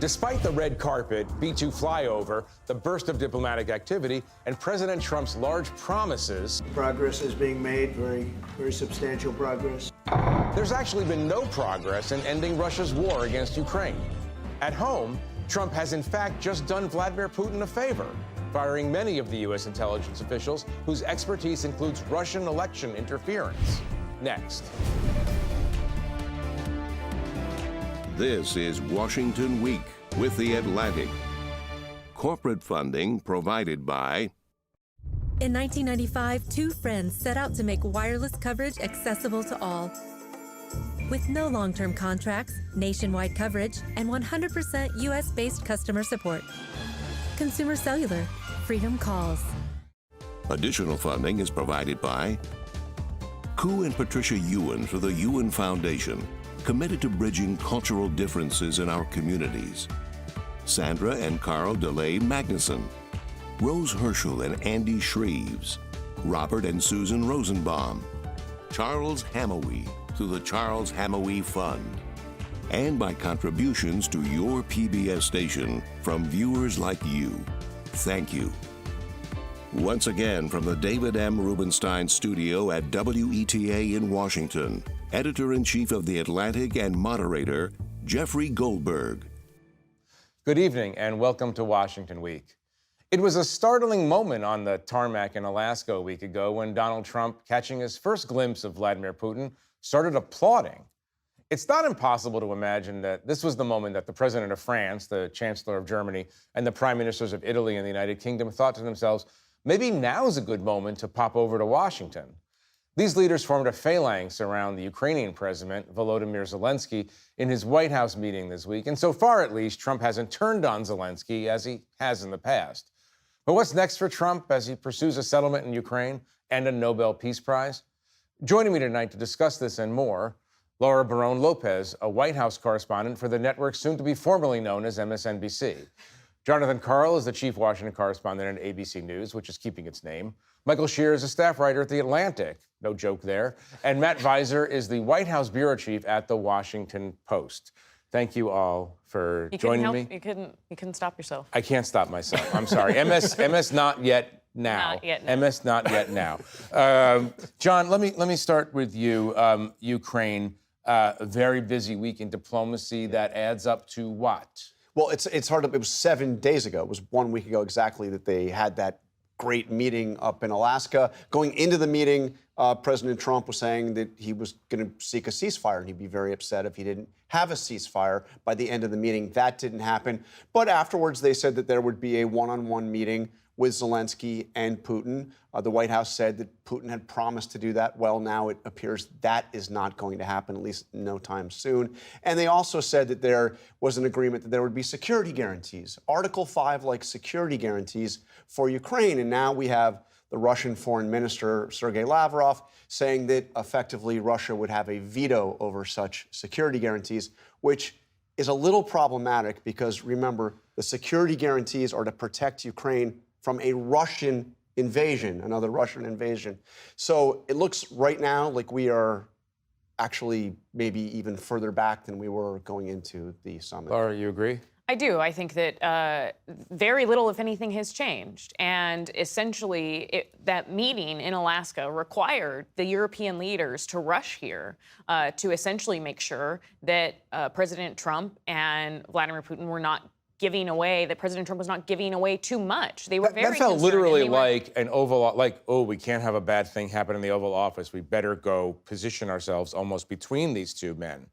Despite the red carpet, B-2 flyover, the burst of diplomatic activity, and President Trump's large promises, progress is being made, very substantial progress. There's actually been no progress in ending Russia's war against Ukraine. At home, Trump has in fact just done Vladimir Putin a favor, firing many of the U.S. intelligence officials whose expertise includes Russian election interference. Next. This is Washington Week with The Atlantic. Corporate funding provided by... In 1995, two friends set out to make wireless coverage accessible to all. With no long-term contracts, nationwide coverage, and 100% U.S.-based customer support. Consumer Cellular. Freedom calls. Additional funding is provided by Koo and Patricia Ewan for the Ewan Foundation, committed to bridging cultural differences in our communities. Sandra and Carl DeLay Magnuson, Rose Herschel and Andy Shreves, Robert and Susan Rosenbaum, Charles Hamawi through the Charles Hamawi Fund, and by contributions to your PBS station from viewers like you. Thank you. Once again, from the David M. Rubenstein studio at WETA in Washington, Editor-in-Chief of The Atlantic and moderator, Jeffrey Goldberg. Good evening and welcome to Washington Week. It was a startling moment on the tarmac in Alaska a week ago when Donald Trump, catching his first glimpse of Vladimir Putin, started applauding. It's not impossible to imagine that this was the moment that the president of France, the chancellor of Germany, and the prime ministers of Italy and the United Kingdom thought to themselves, maybe now's a good moment to pop over to Washington. These leaders formed a phalanx around the Ukrainian president, Volodymyr Zelensky, in his White House meeting this week. And so far, at least, Trump hasn't turned on Zelensky as he has in the past. But what's next for Trump as he pursues a settlement in Ukraine and a Nobel Peace Prize? Joining me tonight to discuss this and more, Laura Barrón-López, a White House correspondent for the network soon to be formerly known as MSNBC. Jonathan Karl is the chief Washington correspondent at ABC News, which is keeping its name. Michael Scherer is a staff writer at The Atlantic. No joke there. And Matt Viser is the White House bureau chief at The Washington Post. Thank you all for joining me. You couldn't stop yourself. I can't stop myself. I'm sorry. MS not yet now. Not yet now. MS not yet now. John, let me start with you. Ukraine, a very busy week in diplomacy that adds up to what? Well, it's hard to, it was 7 days ago. It was 1 week ago exactly that they had that great meeting up in Alaska. Going into the meeting, President Trump was saying that he was going to seek a ceasefire, and he'd be very upset if he didn't have a ceasefire by the end of the meeting. That didn't happen. But afterwards, they said that there would be a one-on-one meeting with Zelensky and Putin. The White House said that Putin had promised to do that. Well, now it appears that is not going to happen, at least no time soon. And they also said that there was an agreement that there would be security guarantees, Article 5-like security guarantees for Ukraine. And now we have the Russian Foreign Minister, Sergei Lavrov, saying that effectively Russia would have a veto over such security guarantees, which is a little problematic because, remember, the security guarantees are to protect Ukraine from a Russian invasion, another Russian invasion. So it looks right now like we are actually maybe even further back than we were going into the summit. Laura, you agree? I do. I think that very little, if anything, has changed. And essentially, that meeting in Alaska required the European leaders to rush here to essentially make sure that President Trump and Vladimir Putin were not giving away, that President Trump was not giving away too much. They were very That felt concerned, literally like an Oval, like, oh, we can't have a bad thing happen in the Oval Office. We better go position ourselves almost between these two men.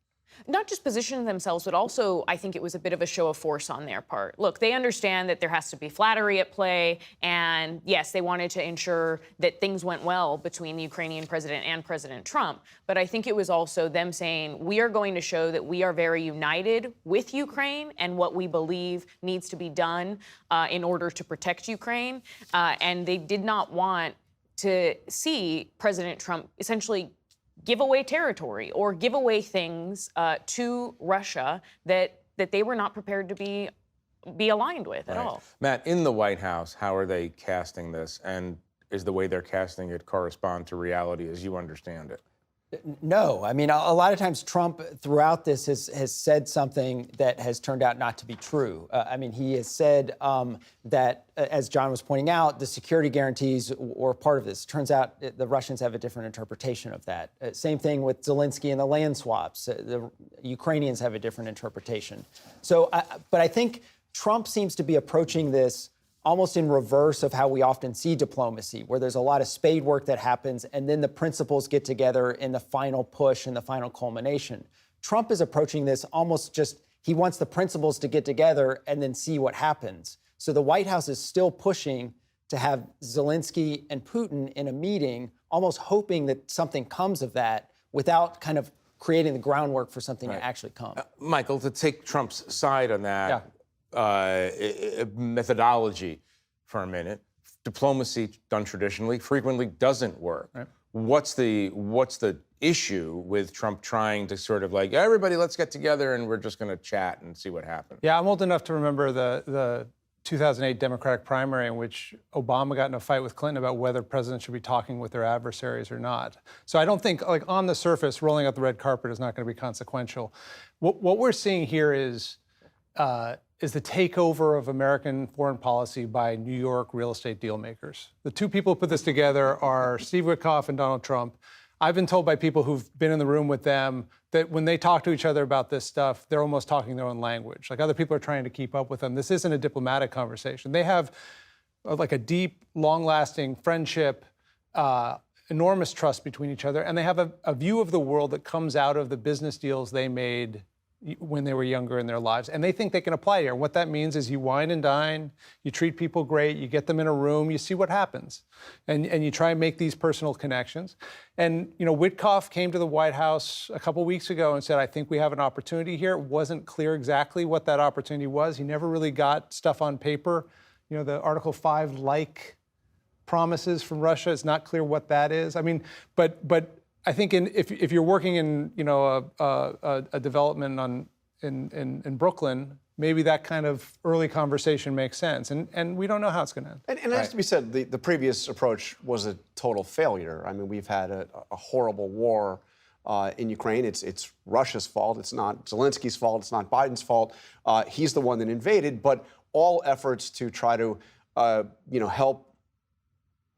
Not just position themselves, but also I think it was a bit of a show of force on their part. Look, they understand that there has to be flattery at play, and yes, they wanted to ensure that things went well between the Ukrainian president and President Trump, but I think it was also them saying, we are going to show that we are very united with Ukraine and what we believe needs to be done in order to protect Ukraine, and they did not want to see President Trump essentially give away territory or give away things to Russia that they were not prepared to be aligned with at all. Matt, in the White House, how are they casting this? And is the way they're casting it correspond to reality as you understand it? No, I mean, a lot of times Trump throughout this has said something that has turned out not to be true. I mean, he has said that, as John was pointing out, the security guarantees were part of this. Turns out the Russians have a different interpretation of that. Same thing with Zelensky and the land swaps. The Ukrainians have a different interpretation. So, but I think Trump seems to be approaching this almost in reverse of how we often see diplomacy, where there's a lot of spade work that happens and then the principals get together in the final push and the final culmination. Trump is approaching this almost just, he wants the principals to get together and then see what happens. So the White House is still pushing to have Zelensky and Putin in a meeting, almost hoping that something comes of that without kind of creating the groundwork for something to actually come. Michael, to take Trump's side on that, methodology for a minute. Diplomacy done traditionally frequently doesn't work. Right. What's the issue with Trump trying to sort of like, everybody, let's get together and we're just going to chat and see what happens? Yeah, I'm old enough to remember the 2008 Democratic primary in which Obama got in a fight with Clinton about whether presidents should be talking with their adversaries or not. So I don't think, like, on the surface, rolling out the red carpet is not going to be consequential. What we're seeing here is the takeover of American foreign policy by New York real estate deal makers. The two people who put this together are Steve Witkoff and Donald Trump. I've been told by people who've been in the room with them that when they talk to each other about this stuff, they're almost talking their own language. Like, other people are trying to keep up with them. This isn't a diplomatic conversation. They have like a deep, long-lasting friendship, enormous trust between each other, and they have a view of the world that comes out of the business deals they made when they were younger in their lives, and they think they can apply here. What that means is you wine and dine, you treat people great, you get them in a room, you see what happens, and you try and make these personal connections. And, you know, Witkoff came to the White House a couple weeks ago and said, I think we have an opportunity here. It wasn't clear exactly what that opportunity was. He never really got stuff on paper. You know, the Article 5-like promises from Russia, it's not clear what that is. I mean, but I think if you're working in, you know, a development in Brooklyn, maybe that kind of early conversation makes sense. And we don't know how it's going to end. And it has to be said, the previous approach was a total failure. I mean, we've had a horrible war in Ukraine. It's Russia's fault. It's not Zelensky's fault. It's not Biden's fault. He's the one that invaded. But all efforts to try to, you know, help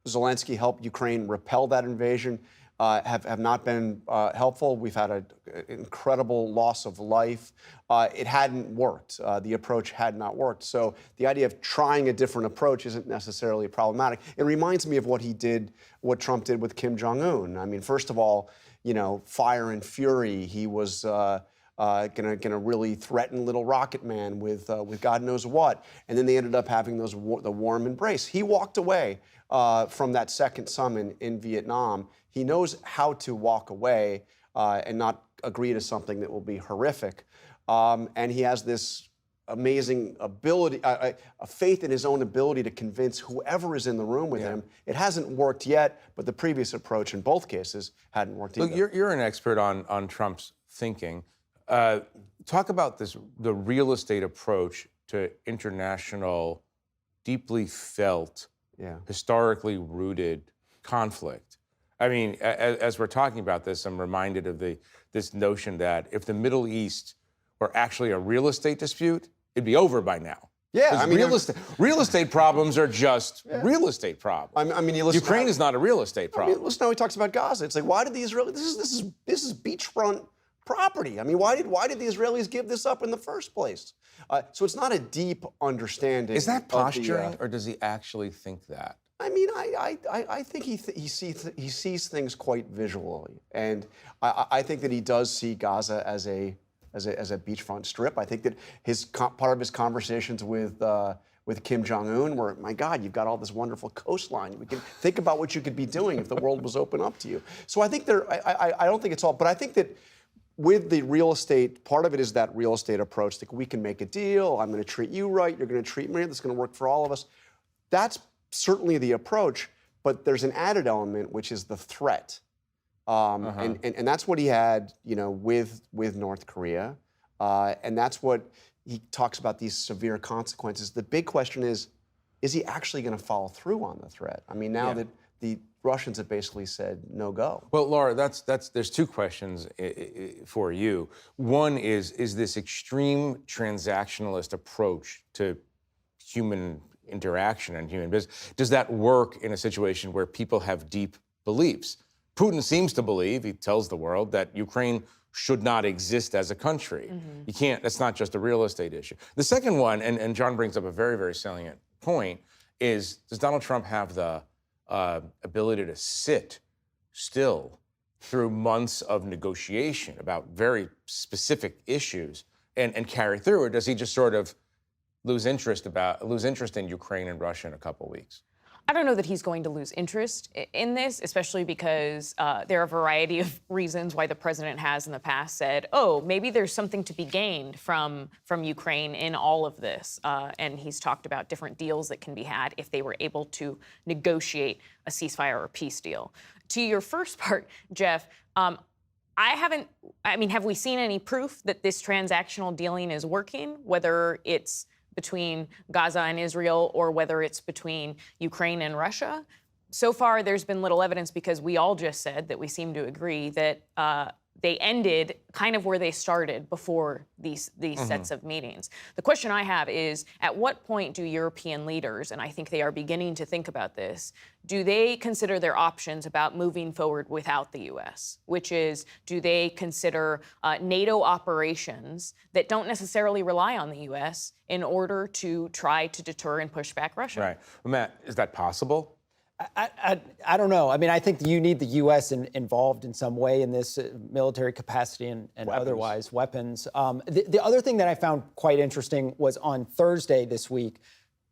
Zelensky, help Ukraine repel that invasion, have not been helpful. We've had an incredible loss of life. It hadn't worked. The approach had not worked. So the idea of trying a different approach isn't necessarily problematic. It reminds me of what Trump did with Kim Jong-un. I mean, first of all, you know, fire and fury. He was gonna really threaten little Rocket Man with God knows what. And then they ended up having the warm embrace. He walked away from that second summit in Vietnam. He knows how to walk away and not agree to something that will be horrific. And he has this amazing ability, a faith in his own ability to convince whoever is in the room with him. It hasn't worked yet, but the previous approach in both cases hadn't worked either. Look, you're an expert on Trump's thinking. Talk about the real estate approach to international, deeply felt, historically rooted conflict. I mean, as we're talking about this, I'm reminded of this notion that if the Middle East were actually a real estate dispute, it'd be over by now. Yeah, I mean, real estate problems are just real estate problems. I mean, you listen. Ukraine is not a real estate problem. I mean, listen how he talks about Gaza. It's like, why did the Israelis? This is beachfront property. I mean, why did the Israelis give this up in the first place? So it's not a deep understanding. Is that posturing, or does he actually think that? I mean, I think he sees things quite visually, and I think that he does see Gaza as a beachfront strip. I think that part of his conversations with Kim Jong-un were, my God, you've got all this wonderful coastline. We can think about what you could be doing if the world was open up to you. So I think I don't think it's all, but I think that with the real estate, part of it is that real estate approach that we can make a deal. I'm going to treat you right. You're going to treat me. That's going to work for all of us. That's certainly the approach, but there's an added element, which is the threat. And that's what he had, you know, with North Korea. And that's what he talks about, these severe consequences. The big question is he actually going to follow through on the threat? I mean, now that Russians have basically said no go. Well, Laura, there's two questions for you. One is this extreme transactionalist approach to human interaction and human business, does that work in a situation where people have deep beliefs? Putin seems to believe, he tells the world, that Ukraine should not exist as a country. You can't, that's not just a real estate issue. The second one, and John brings up a very, very salient point, is does Donald Trump have the ability to sit still through months of negotiation about very specific issues and carry through, or does he just sort of lose interest in Ukraine and Russia in a couple weeks? I don't know that he's going to lose interest in this, especially because there are a variety of reasons why the president has in the past said, oh, maybe there's something to be gained from Ukraine in all of this. And he's talked about different deals that can be had if they were able to negotiate a ceasefire or a peace deal. To your first part, Jeff, have we seen any proof that this transactional dealing is working, whether it's between Gaza and Israel or whether it's between Ukraine and Russia? So far, there's been little evidence because we all just said that we seem to agree that they ended kind of where they started before these sets of meetings. The question I have is, at what point do European leaders, and I think they are beginning to think about this, do they consider their options about moving forward without the U.S., which is, do they consider NATO operations that don't necessarily rely on the U.S. in order to try to deter and push back Russia? Right. Well, Matt, is that possible? I don't know. I mean, I think you need the U.S. involved in some way in this military capacity and otherwise, weapons. The other thing that I found quite interesting was on Thursday this week,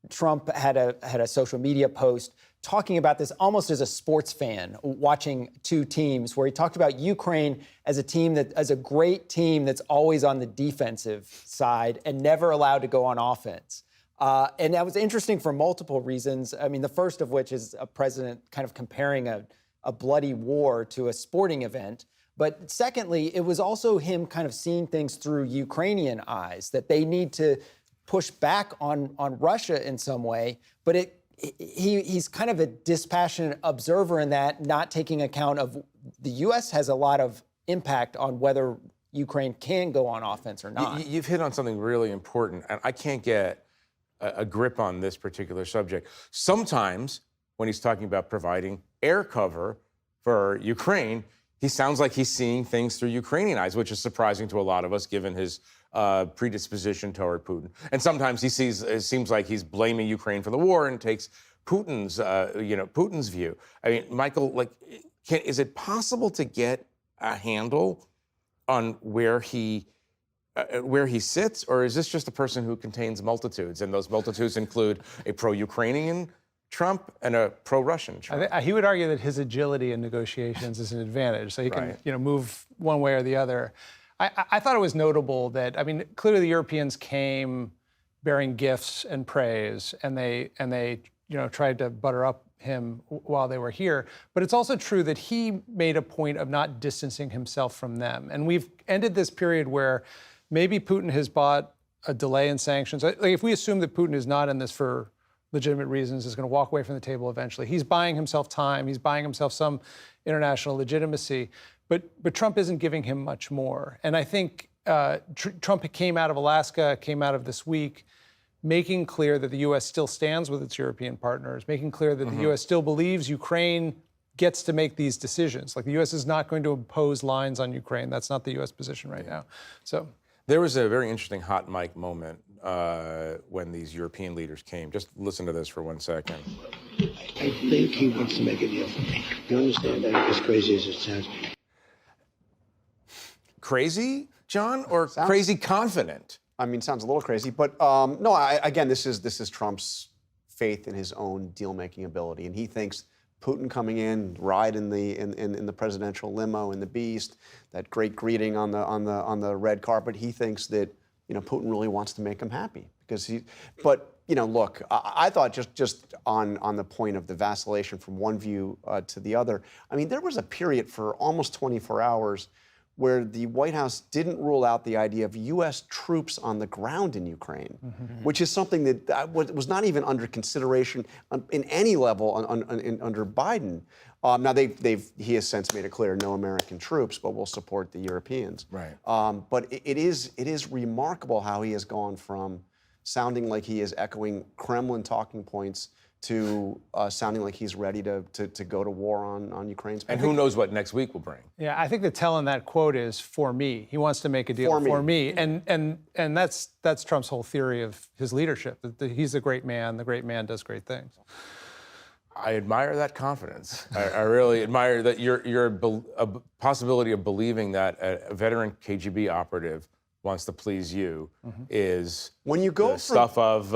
Trump had a social media post talking about this almost as a sports fan watching two teams, where he talked about Ukraine as a great team that's always on the defensive side and never allowed to go on offense. And that was interesting for multiple reasons. I mean, the first of which is a president kind of comparing a bloody war to a sporting event. But secondly, it was also him kind of seeing things through Ukrainian eyes, that they need to push back on Russia in some way. But he's kind of a dispassionate observer in that, not taking account of the U.S. has a lot of impact on whether Ukraine can go on offense or not. You've hit on something really important, and I can't get a grip on this particular subject. Sometimes when he's talking about providing air cover for Ukraine, he sounds like he's seeing things through Ukrainian eyes, which is surprising to a lot of us given his predisposition toward Putin. And sometimes it seems like he's blaming Ukraine for the war and takes Putin's view. I mean, Michael, is it possible to get a handle on where he sits, or is this just a person who contains multitudes, and those multitudes include a pro-Ukrainian Trump and a pro-Russian Trump? He would argue that his agility in negotiations is an advantage, so he can move one way or the other. I thought it was notable that, clearly the Europeans came bearing gifts and praise, and they tried to butter up him while they were here. But it's also true that he made a point of not distancing himself from them. And we've ended this period where maybe Putin has bought a delay in sanctions. If we assume that Putin is not in this for legitimate reasons, is going to walk away from the table eventually, he's buying himself time, he's buying himself some international legitimacy, but Trump isn't giving him much more. And I think Trump came out of Alaska, came out of this week, making clear that the U.S. still stands with its European partners, making clear that the U.S. still believes Ukraine gets to make these decisions. Like, the U.S. is not going to impose lines on Ukraine. That's not the U.S. position right now. So there was a very interesting hot mic moment when these European leaders came. Just listen to this for 1 second. I think he wants to make a deal for me. You understand that? As crazy as it sounds. Crazy, John, or crazy confident? I mean, sounds a little crazy, but no. Again, this is Trump's faith in his own deal-making ability, and he thinks Putin coming in, ride in the presidential limo in the Beast, that great greeting on the red carpet. He thinks that Putin really wants to make him happy because he. But look, I thought just on the point of the vacillation from one view to the other. I mean, there was a period for almost 24 hours where the White House didn't rule out the idea of U.S. troops on the ground in Ukraine, which is something that was not even under consideration in any level under Biden. Now, he has since made it clear no American troops, but we'll support the Europeans. Right. But it is remarkable how he has gone from sounding like he is echoing Kremlin talking points to sounding like he's ready to go to war on Ukraine's behalf. And who knows what next week will bring. Yeah, I think the tell in that quote is "for me." He wants to make a deal for me, and that's Trump's whole theory of his leadership. That he's a great man. The great man does great things. I admire that confidence. I really admire that your possibility of believing that a veteran KGB operative wants to please you is when you go the stuff of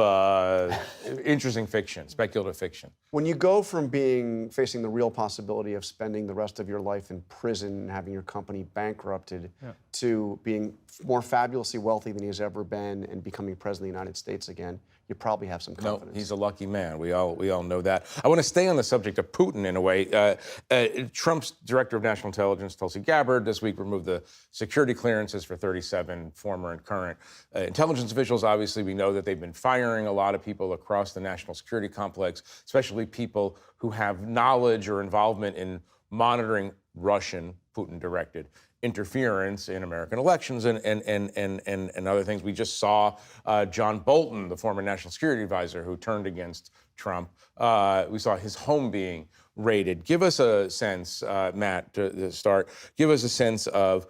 interesting fiction, speculative fiction. When you go from facing the real possibility of spending the rest of your life in prison and having your company bankrupted to being more fabulously wealthy than he's ever been and becoming president of the United States again, you probably have some confidence. No, he's a lucky man. We all know that. I want to stay on the subject of Putin in a way. Trump's director of national intelligence, Tulsi Gabbard, this week removed the security clearances for 37 former and current intelligence officials. Obviously, we know that they've been firing a lot of people across the national security complex, especially people who have knowledge or involvement in monitoring Russian, Putin-directed interference in American elections and other things. We just saw John Bolton, the former national security advisor who turned against Trump. We saw his home being raided. Give us a sense, Matt, to start, give us a sense of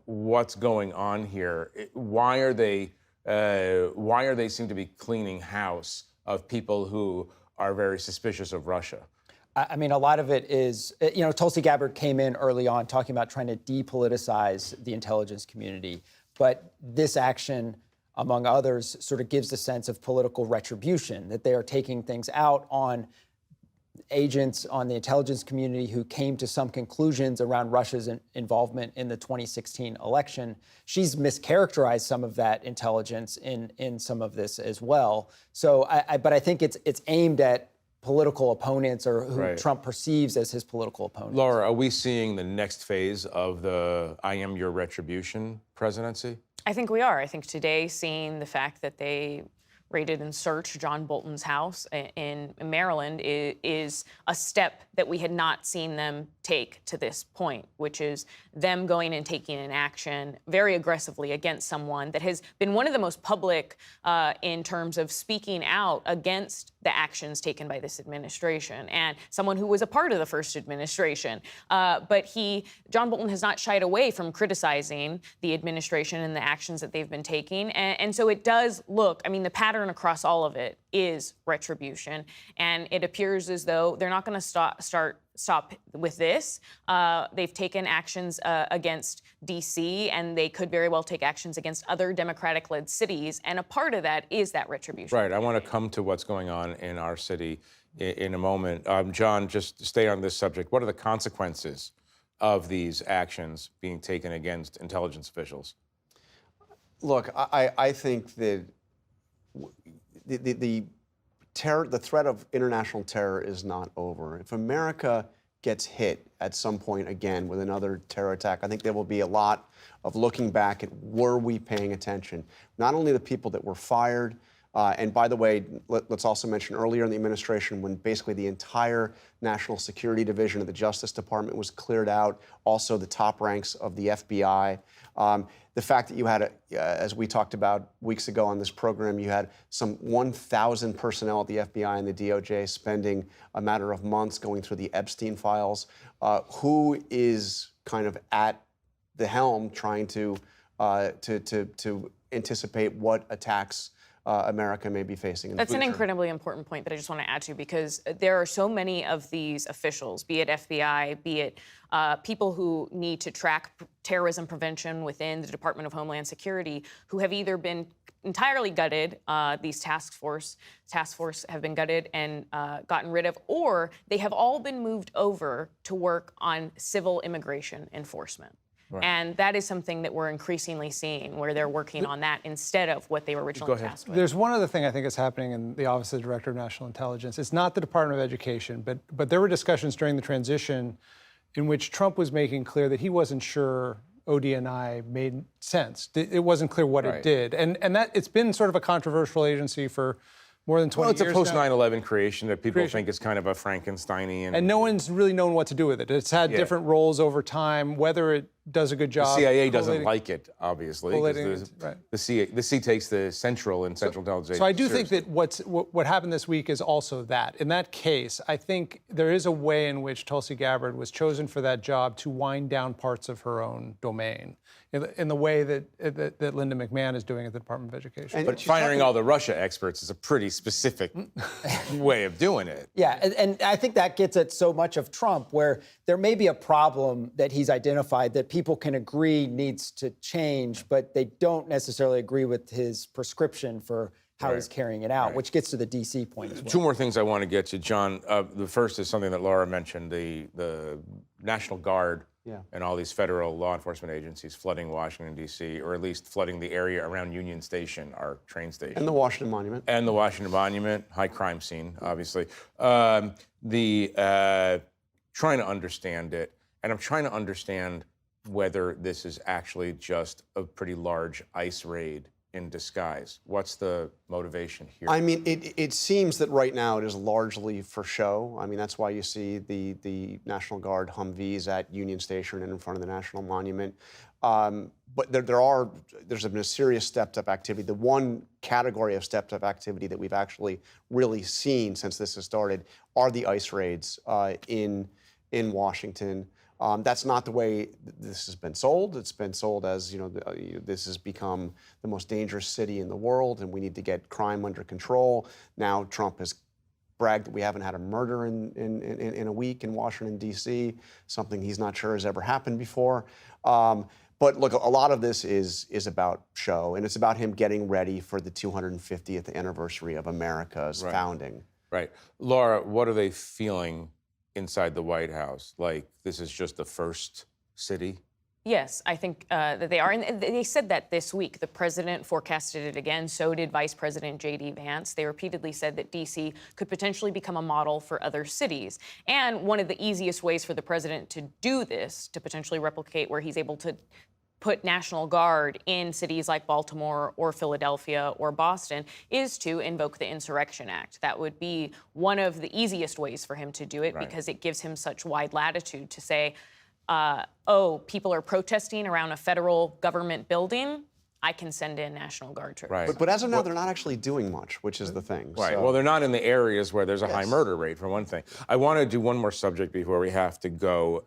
what's going on here. Why are they seem to be cleaning house of people who are very suspicious of Russia? I mean, a lot of it is, Tulsi Gabbard came in early on talking about trying to depoliticize the intelligence community. But this action, among others, sort of gives the sense of political retribution, that they are taking things out on agents on the intelligence community who came to some conclusions around Russia's involvement in the 2016 election. She's mischaracterized some of that intelligence in some of this as well. So, but I think it's aimed at political opponents or who Trump perceives as his political opponents. Laura, are we seeing the next phase of the I am your retribution presidency? I think we are. I think today, seeing the fact that they raided and searched John Bolton's house in Maryland is a step that we had not seen them take to this point, which is them going and taking an action very aggressively against someone that has been one of the most public in terms of speaking out against the actions taken by this administration, and someone who was a part of the first administration. But John Bolton has not shied away from criticizing the administration and the actions that they've been taking. And so it does look, I mean, the pattern across all of it is retribution. And it appears as though they're not going to stop with this. They've taken actions against D.C., and they could very well take actions against other Democratic-led cities. And a part of that is that retribution. Right. I want to come to what's going on in our city in a moment. John, just stay on this subject. What are the consequences of these actions being taken against intelligence officials? Look, I think that the threat of international terror is not over. If America gets hit at some point again with another terror attack, I think there will be a lot of looking back at, were we paying attention? Not only the people that were fired, and by the way, let's also mention earlier in the administration when basically the entire National Security Division of the Justice Department was cleared out, also the top ranks of the FBI. The fact that you had, as we talked about weeks ago on this program, you had some 1,000 personnel at the FBI and the DOJ spending a matter of months going through the Epstein files. Who is kind of at the helm trying to anticipate what attacks America may be facing in the future? That's an incredibly important point that I just want to add to, because there are so many of these officials, be it FBI, be it people who need to track terrorism prevention within the Department of Homeland Security, who have either been entirely gutted, these task force have been gutted and gotten rid of, or they have all been moved over to work on civil immigration enforcement. Right. And that is something that we're increasingly seeing, where they're working on that instead of what they were originally tasked with. There's one other thing I think is happening in the Office of the Director of National Intelligence. It's not the Department of Education, but there were discussions during the transition in which Trump was making clear that he wasn't sure ODNI made sense. It wasn't clear what it did. And that it's been sort of a controversial agency for more than 20 years Well, it's a post now. 9/11 creation that people think is kind of a Frankensteinian. And no one's really known what to do with it. It's had different roles over time, whether it does a good job. The CIA doesn't like it, obviously. Right. The CIA takes the central intelligence. So I do think that what happened this week is also that. In that case, I think there is a way in which Tulsi Gabbard was chosen for that job to wind down parts of her own domain, in the way that Linda McMahon is doing at the Department of Education. But firing all the Russia experts is a pretty specific way of doing it. Yeah, and I think that gets at so much of Trump, where there may be a problem that he's identified that people can agree needs to change, but they don't necessarily agree with his prescription for how he's carrying it out, which gets to the D.C. point as well. Two more things I want to get to, John. The first is something that Laura mentioned, the National Guard and all these federal law enforcement agencies flooding Washington, D.C., or at least flooding the area around Union Station, our train station. And the Washington Monument. And the Washington Monument, high crime scene, obviously. Trying to understand it, and I'm trying to understand whether this is actually just a pretty large ICE raid in disguise. What's the motivation here? I mean, it seems that right now it is largely for show. I mean, that's why you see the National Guard Humvees at Union Station and in front of the National Monument. But there's been a serious stepped-up activity. The one category of stepped-up activity that we've actually really seen since this has started are the ICE raids in Washington. That's not the way this has been sold. It's been sold as, this has become the most dangerous city in the world, and we need to get crime under control. Now Trump has bragged that we haven't had a murder in a week in Washington, D.C., something he's not sure has ever happened before. But look, a lot of this is about show, and it's about him getting ready for the 250th anniversary of America's founding. Right. Laura, what are they feeling inside the White House? Like this is just the first city? Yes, I think that they are. And they said that this week. The president forecasted it again. So did Vice President J.D. Vance. They repeatedly said that D.C. could potentially become a model for other cities. And one of the easiest ways for the president to do this, to potentially replicate where he's able to put National Guard in cities like Baltimore or Philadelphia or Boston, is to invoke the Insurrection Act. That would be one of the easiest ways for him to do it because it gives him such wide latitude to say, people are protesting around a federal government building, I can send in National Guard troops. Right. But as of now, they're not actually doing much, which is the thing. Right. So. Well, they're not in the areas where there's a high murder rate, for one thing. I want to do one more subject before we have to go,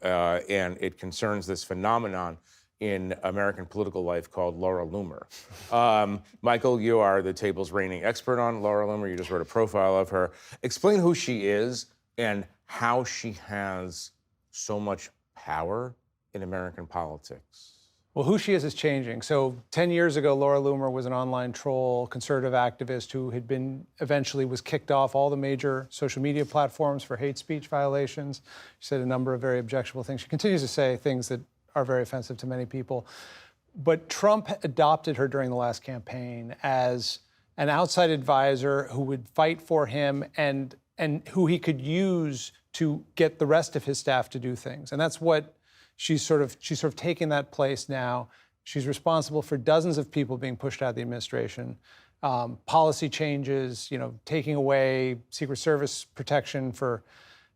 and it concerns this phenomenon in American political life called Laura Loomer. Michael, you are the table's reigning expert on Laura Loomer. You just wrote a profile of her. Explain who she is and how she has so much power in American politics. Well, who she is changing. So 10 years ago, Laura Loomer was an online troll, conservative activist who eventually was kicked off all the major social media platforms for hate speech violations. She said a number of very objectionable things. She continues to say things that are very offensive to many people. But Trump adopted her during the last campaign as an outside advisor who would fight for him and who he could use to get the rest of his staff to do things. And that's what she's sort of taken that place now. She's responsible for dozens of people being pushed out of the administration, policy changes, taking away Secret Service protection for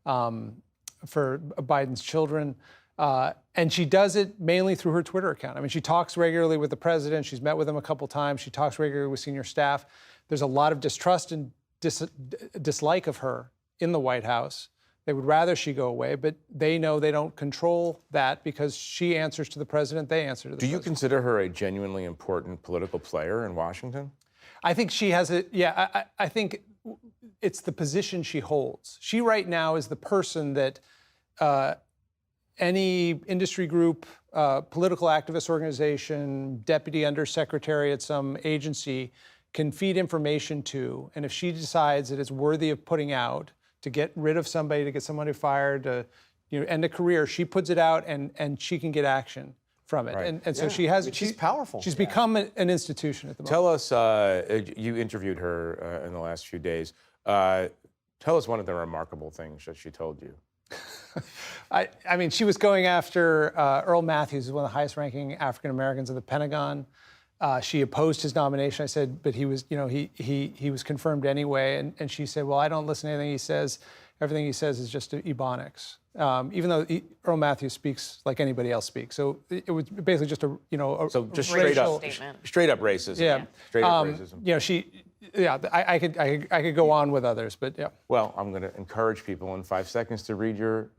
Biden's children. And she does it mainly through her Twitter account. I mean, she talks regularly with the president. She's met with him a couple times. She talks regularly with senior staff. There's a lot of distrust and dislike of her in the White House. They would rather she go away, but they know they don't control that because she answers to the president, they answer to the president. Do you consider her a genuinely important political player in Washington? I think she has I think it's the position she holds. She right now is the person that any industry group, political activist organization, deputy undersecretary at some agency can feed information to. And if she decides that it's worthy of putting out to get rid of somebody, to get somebody fired, to end a career, she puts it out and she can get action from it. Right. And so she has. She's powerful. She's become an institution at the moment. Tell us, you interviewed her in the last few days. Tell us one of the remarkable things that she told you. I mean, she was going after Earl Matthews, who's one of the highest-ranking African Americans at the Pentagon. She opposed his nomination. I said, but he was, he was confirmed anyway. And she said, well, I don't listen to anything he says. Everything he says is just ebonics. Even though Earl Matthews speaks like anybody else speaks. So it was basically just a, So just racial straight up racism. Yeah. Straight up racism. I could go on with others, but yeah. Well, I'm going to encourage people in 5 seconds to read your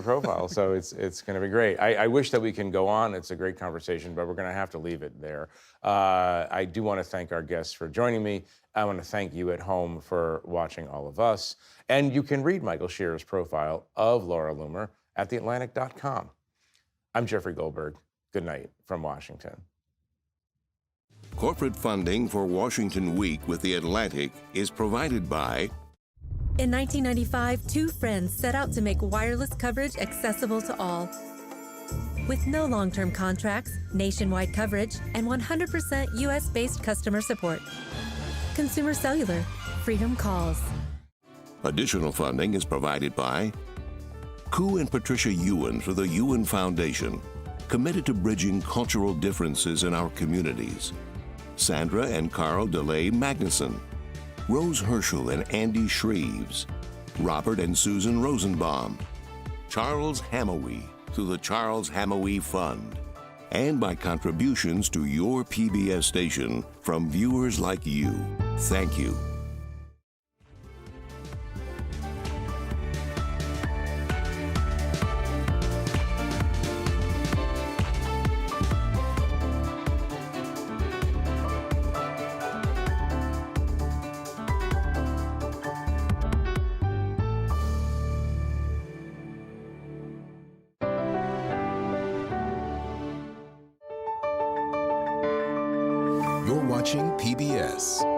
profile. So it's going to be great. I wish that we can go on. It's a great conversation, but we're going to have to leave it there. I do want to thank our guests for joining me. I want to thank you at home for watching all of us. And you can read Michael Scherer's profile of Laura Loomer at theatlantic.com. I'm Jeffrey Goldberg. Good night from Washington. Corporate funding for Washington Week with The Atlantic is provided by... In 1995, two friends set out to make wireless coverage accessible to all. With no long-term contracts, nationwide coverage, and 100% US-based customer support. Consumer Cellular. Freedom calls. Additional funding is provided by Ku and Patricia Ewan for the Ewan Foundation, committed to bridging cultural differences in our communities. Sandra and Carl DeLay Magnuson, Rose Herschel and Andy Shreves, Robert and Susan Rosenbaum, Charles Hamawi through the Charles Hamawi Fund, and by contributions to your PBS station from viewers like you. Thank you. You're watching PBS.